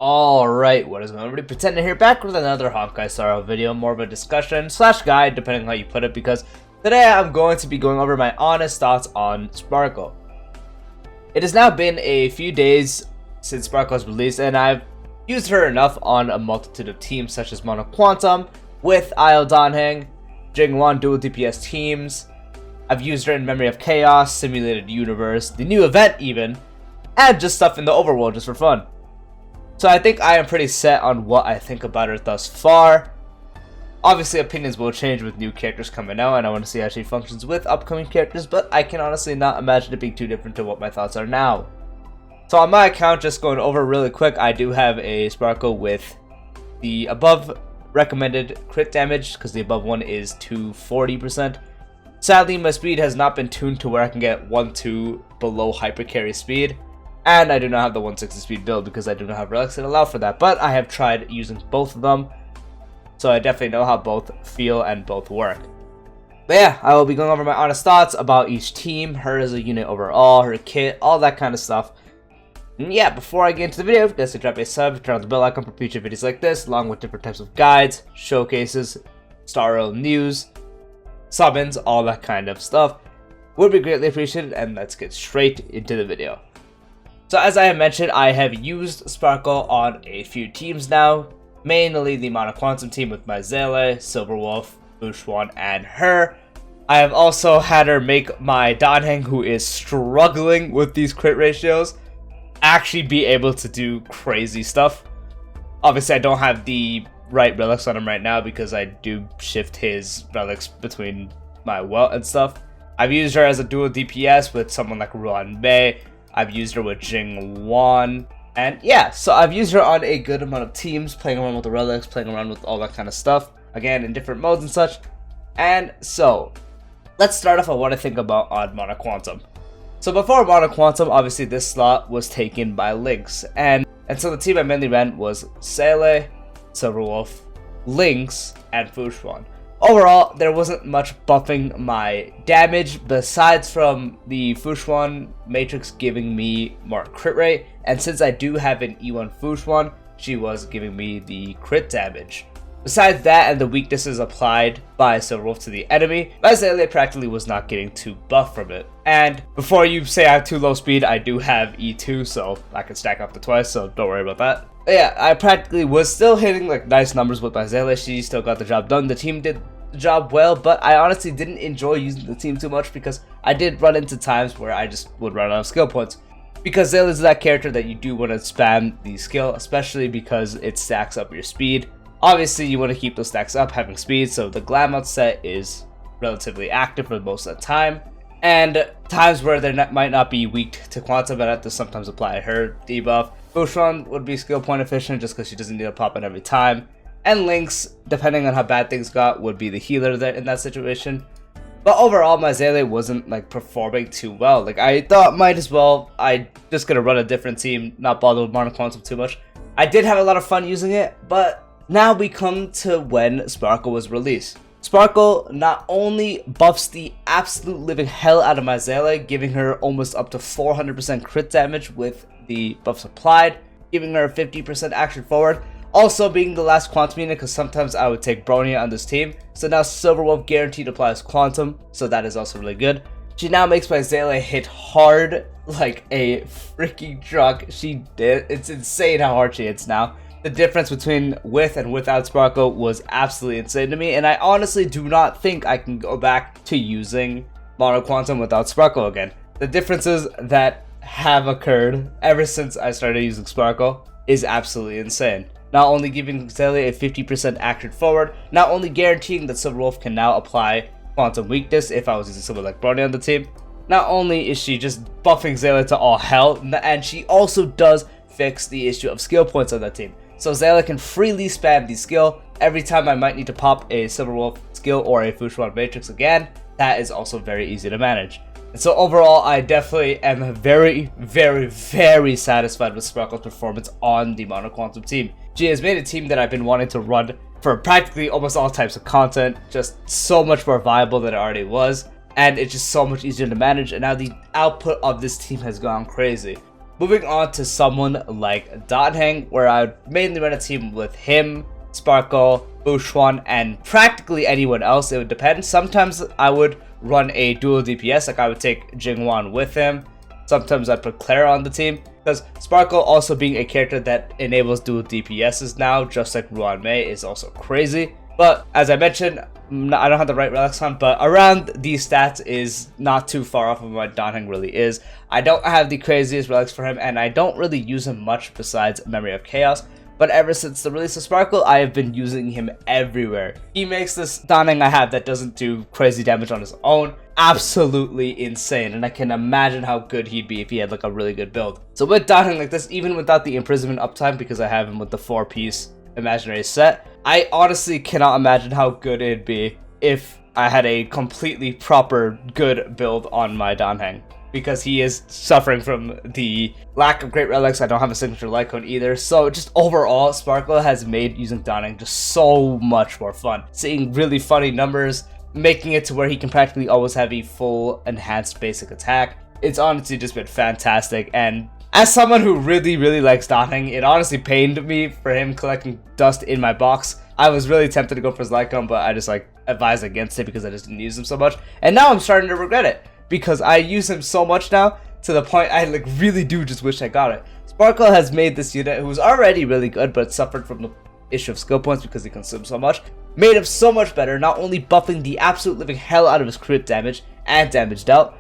Alright, what is going on? Everybody, Pretender here, back with another Honkai style video, more of a discussion slash guide, depending on how you put it, because today I'm going to be going over my honest thoughts on Sparkle. It has now been a few days since Sparkle was released, and I've used her enough on a multitude of teams such as Mono Quantum, with DanHeng, Ruan dual DPS teams. I've used her in Memory of Chaos, Simulated Universe, the new event even, and just stuff in the overworld just for fun. So I think I am pretty set on what I think about her thus far. Obviously opinions will change with new characters coming out, and I want to see how she functions with upcoming characters, but I can honestly not imagine it being too different to what my thoughts are now. So on my account, just going over really quick, I do have a Sparkle with the above recommended crit damage, because the above one is 240%. Sadly, my speed has not been tuned to where I can get 1-2 below hyper carry speed. And I do not have the 160 speed build because I do not have relics that allow for that. But I have tried using both of them, so I definitely know how both feel and both work. But yeah, I will be going over my honest thoughts about each team, her as a unit overall, her kit, all that kind of stuff. And yeah, before I get into the video, just to drop a sub, turn on the bell icon for future videos like this, along with different types of guides, showcases, Star Rail news, summons, all that kind of stuff. Would be greatly appreciated, and let's get straight into the video. So as I have mentioned, I have used Sparkle on a few teams now, mainly the Mono Quantum team with my Zele, Silverwolf, Ruan, and her. I have also had her make my DanHeng, who is struggling with these crit ratios, actually be able to do crazy stuff. Obviously I don't have the right relics on him right now because I do shift his relics between my welt and stuff. I've used her as a dual DPS with someone like Ruan. I've used her with Ruan, and yeah, so I've used her on a good amount of teams, playing around with the relics, playing around with all that kind of stuff, again in different modes and such. And so let's start off on what I think about on Mono Quantum. So before Mono Quantum, obviously this slot was taken by Lynx, and so the team I mainly ran was Zele, Silverwolf, Lynx, and Ruan. Overall, there wasn't much buffing my damage besides from the Ruan matrix giving me more crit rate, and since I do have an E1 Ruan, she was giving me the crit damage. Besides that and the weaknesses applied by Silverwolf to the enemy, my Zele practically was not getting too buff from it. And before you say I have too low speed, I do have E2, so I can stack up to twice, so don't worry about that. But yeah, I practically was still hitting like nice numbers with my Zele. She still got the job done. The team did the job well, but I honestly didn't enjoy using the team too much because I did run into times where I just would run out of skill points. Because Zele is that character that you do want to spam the skill, especially because it stacks up your speed. Obviously, you want to keep those stacks up, having speed, so the Glam Out set is relatively active for most of the time. And times where they might not be weak to Quantum, but I have to sometimes apply her debuff. Ruan would be skill point efficient just because she doesn't need to pop in every time. And Lynx, depending on how bad things got, would be the healer there in that situation. But overall, my Zele wasn't like performing too well. Like I thought might as well, I just gonna run a different team, not bother with Mono Quantum too much. I did have a lot of fun using it, but now we come to when Sparkle was released. Sparkle not only buffs the absolute living hell out of my Zele, giving her almost up to 400% crit damage with the buffs applied, giving her 50% action forward, also being the last Quantum unit because sometimes I would take Bronya on this team, so now Silverwolf guaranteed applies Quantum, so that is also really good. She now makes my Zele hit hard like a freaking truck. She did. It's insane how hard she hits now. The difference between with and without Sparkle was absolutely insane to me, and I honestly do not think I can go back to using Mono Quantum without Sparkle again. The differences that have occurred ever since I started using Sparkle is absolutely insane. Not only giving Zele a 50% action forward, not only guaranteeing that Silverwolf can now apply Quantum weakness if I was using someone like Bronya on the team, not only is she just buffing Zele to all hell, and she also does fix the issue of skill points on that team. So Zele can freely spam the skill every time I might need to pop a Silverwolf skill or a Ruan matrix again. That is also very easy to manage. And so overall, I definitely am very, very, very satisfied with Sparkle's performance on the Mono Quantum team. She has made a team that I've been wanting to run for practically almost all types of content, just so much more viable than it already was, and it's just so much easier to manage, and now the output of this team has gone crazy. Moving on to someone like DanHeng, where I would mainly run a team with him, Sparkle, Ruan, and practically anyone else. It would depend. Sometimes I would run a dual DPS, like I would take Jingwan with him. Sometimes I'd put Clara on the team, because Sparkle also being a character that enables dual DPSs now, just like Ruan Mei, is also crazy. But as I mentioned, I don't have the right relics on, but around these stats is not too far off of what DanHeng really is. I don't have the craziest relics for him, and I don't really use him much besides Memory of Chaos. But ever since the release of Sparkle, I have been using him everywhere. He makes this DanHeng I have that doesn't do crazy damage on his own absolutely insane, and I can imagine how good he'd be if he had like a really good build. So with DanHeng like this, even without the imprisonment uptime, because I have him with the 4-piece imaginary set, I honestly cannot imagine how good it'd be if I had a completely proper good build on my DanHeng, because he is suffering from the lack of great relics. I don't have a signature light cone either, so just overall Sparkle has made using DanHeng just so much more fun. Seeing really funny numbers, making it to where he can practically always have a full enhanced basic attack. It's honestly just been fantastic, and as someone who really likes DanHeng, it honestly pained me for him collecting dust in my box. I was really tempted to go for his light cone, but I just like advised against it because I just didn't use him so much, and now I'm starting to regret it, because I use him so much now to the point I like really do just wish I got it. Sparkle has made this unit, who was already really good but suffered from the issue of skill points because he consumed so much, made him so much better, not only buffing the absolute living hell out of his crit damage and damage dealt,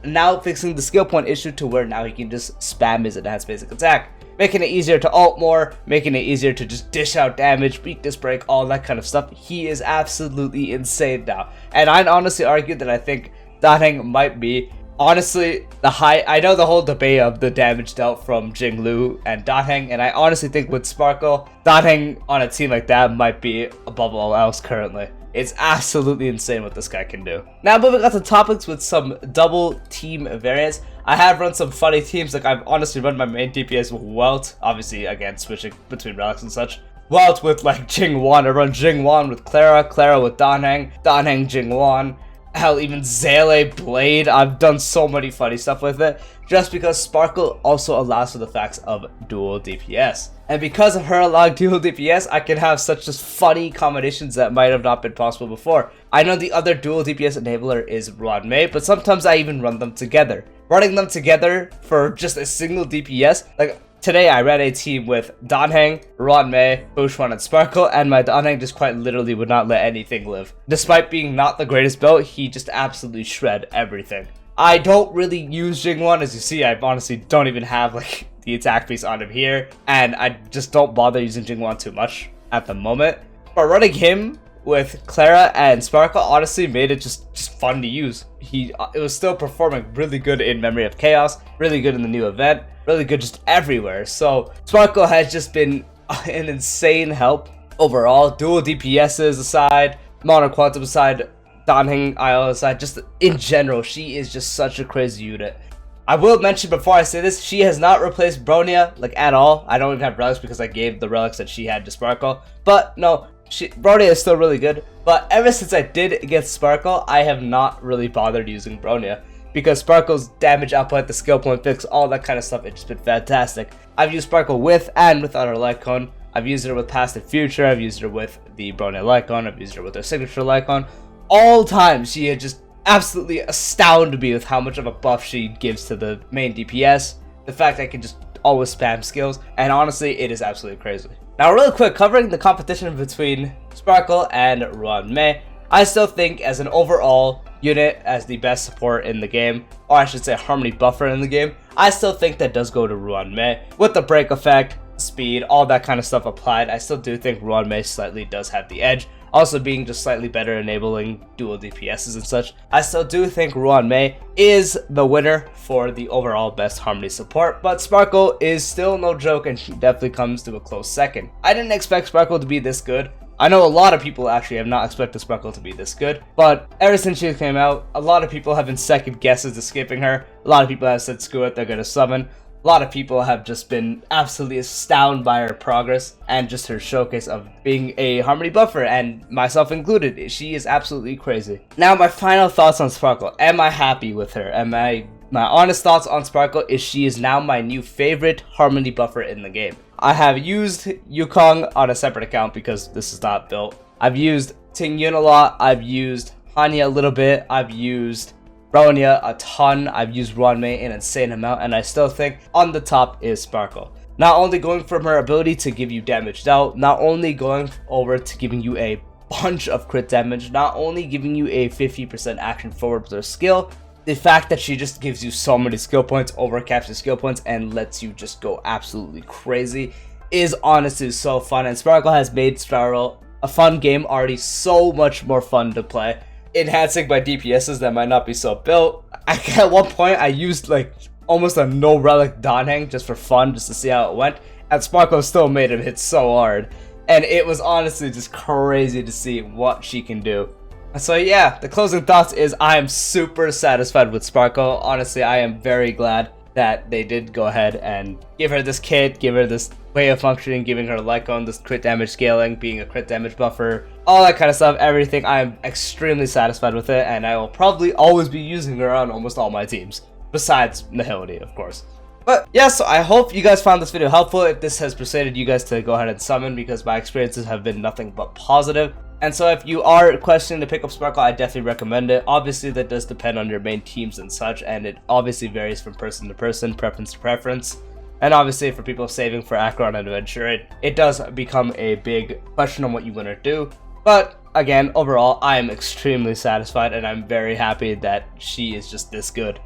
now fixing the skill point issue to where now he can just spam his enhanced basic attack, making it easier to ult more, making it easier to just dish out damage, weakness break, all that kind of stuff. He is absolutely insane now, and I'd honestly argue that I think DanHeng might be, honestly, I know the whole debate of the damage dealt from Jinglu and DanHeng, and I honestly think with Sparkle, DanHeng on a team like that might be above all else currently. It's absolutely insane what this guy can do. Now moving on to topics with some double team variants. I have run some funny teams, like I've honestly run my main DPS with Welt, obviously again switching between relics and such. Welt with like Jingwan, I run Jingwan with Clara, Clara with DanHeng, DanHeng Jingwan. Hell, even Zele Blade. I've done so many funny stuff with it, just because Sparkle also allows for the facts of dual DPS. And because of her allowing dual DPS, I can have such just funny combinations that might have not been possible before. I know the other dual DPS enabler is Ruan Mei, but sometimes I even run them together. Running them together for just a single DPS, like today I ran a team with DanHeng, Ruan Mei, Ruan, and Sparkle, and my DanHeng just quite literally would not let anything live. Despite being not the greatest build, he just absolutely shred everything. I don't really use Jingwan, as you see. I honestly don't even have like the attack piece on him here, and I just don't bother using Jingwan too much at the moment. But running him with Clara and Sparkle honestly made it just fun to use. It was still performing really good in Memory of Chaos, really good in the new event, really good just everywhere. So Sparkle has just been an insane help overall. Dual DPSs aside, Modern Quantum aside, DanHeng IL aside, just in general, she is just such a crazy unit. I will mention before I say this, she has not replaced Bronya like at all. I don't even have relics because I gave the relics that she had to Sparkle. But no, Bronya is still really good. But ever since I did get Sparkle, I have not really bothered using Bronya, because Sparkle's damage output, the skill point fix, all that kind of stuff, it's just been fantastic. I've used Sparkle with and without her light cone. I've used her with past and future. I've used her with the Bronya light cone. I've used her with her signature light cone. All times she had just absolutely astounded me with how much of a buff she gives to the main DPS. The fact I can just always spam skills, and honestly, it is absolutely crazy. Now real quick, covering the competition between Sparkle and Ruan Mei, I still think as an overall unit, as the best support in the game, or I should say harmony buffer in the game, I still think that does go to Ruan Mei. With the break effect, speed, all that kind of stuff applied, I still do think Ruan Mei slightly does have the edge. Also being just slightly better enabling dual DPSs and such, I still do think Ruan Mei is the winner for the overall best harmony support, but Sparkle is still no joke, and she definitely comes to a close second. I didn't expect Sparkle to be this good. I know a lot of people actually have not expected Sparkle to be this good, but ever since she came out, a lot of people have been second guesses to skipping her. A lot of people have said screw it, they're gonna summon. A lot of people have just been absolutely astounded by her progress and just her showcase of being a harmony buffer, and myself included. She is absolutely crazy. Now my final thoughts on Sparkle. Am I happy with her? Am I My honest thoughts on Sparkle is she is now my new favorite harmony buffer in the game. I have used Yukong on a separate account because this is not built. I've used Tingyun a lot, I've used Hanya a little bit, I've used Bronya a ton, I've used Ruan an insane amount, and I still think on the top is Sparkle. Not only going from her ability to give you damage dealt, not only going over to giving you a bunch of crit damage, not only giving you a 50% action forward with her skill, the fact that she just gives you so many skill points, overcaps your skill points, and lets you just go absolutely crazy is honestly so fun. And Sparkle has made Sparrow a fun game already, so much more fun to play. Enhancing my DPSs that might not be so built. At one point, I used like almost a no relic DanHeng just for fun, just to see how it went. And Sparkle still made him hit so hard. And it was honestly just crazy to see what she can do. So yeah, the closing thoughts is I am super satisfied with Sparkle. Honestly, I am very glad that they did go ahead and give her this kit, give her this way of functioning, giving her Lycone, this crit damage scaling, being a crit damage buffer, all that kind of stuff, everything. I am extremely satisfied with it, and I will probably always be using her on almost all my teams, besides Nihility, of course. But yeah, so I hope you guys found this video helpful. If this has persuaded you guys to go ahead and summon, because my experiences have been nothing but positive. And so if you are questioning to pick up Sparkle, I definitely recommend it. Obviously, that does depend on your main teams and such, and it obviously varies from person to person, preference to preference. And obviously, for people saving for Acheron and Adventure, it does become a big question on what you want to do. But again, overall, I am extremely satisfied, and I'm very happy that she is just this good.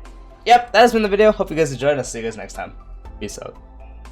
Yep, that has been the video. Hope you guys enjoyed, and I'll see you guys next time. Peace out.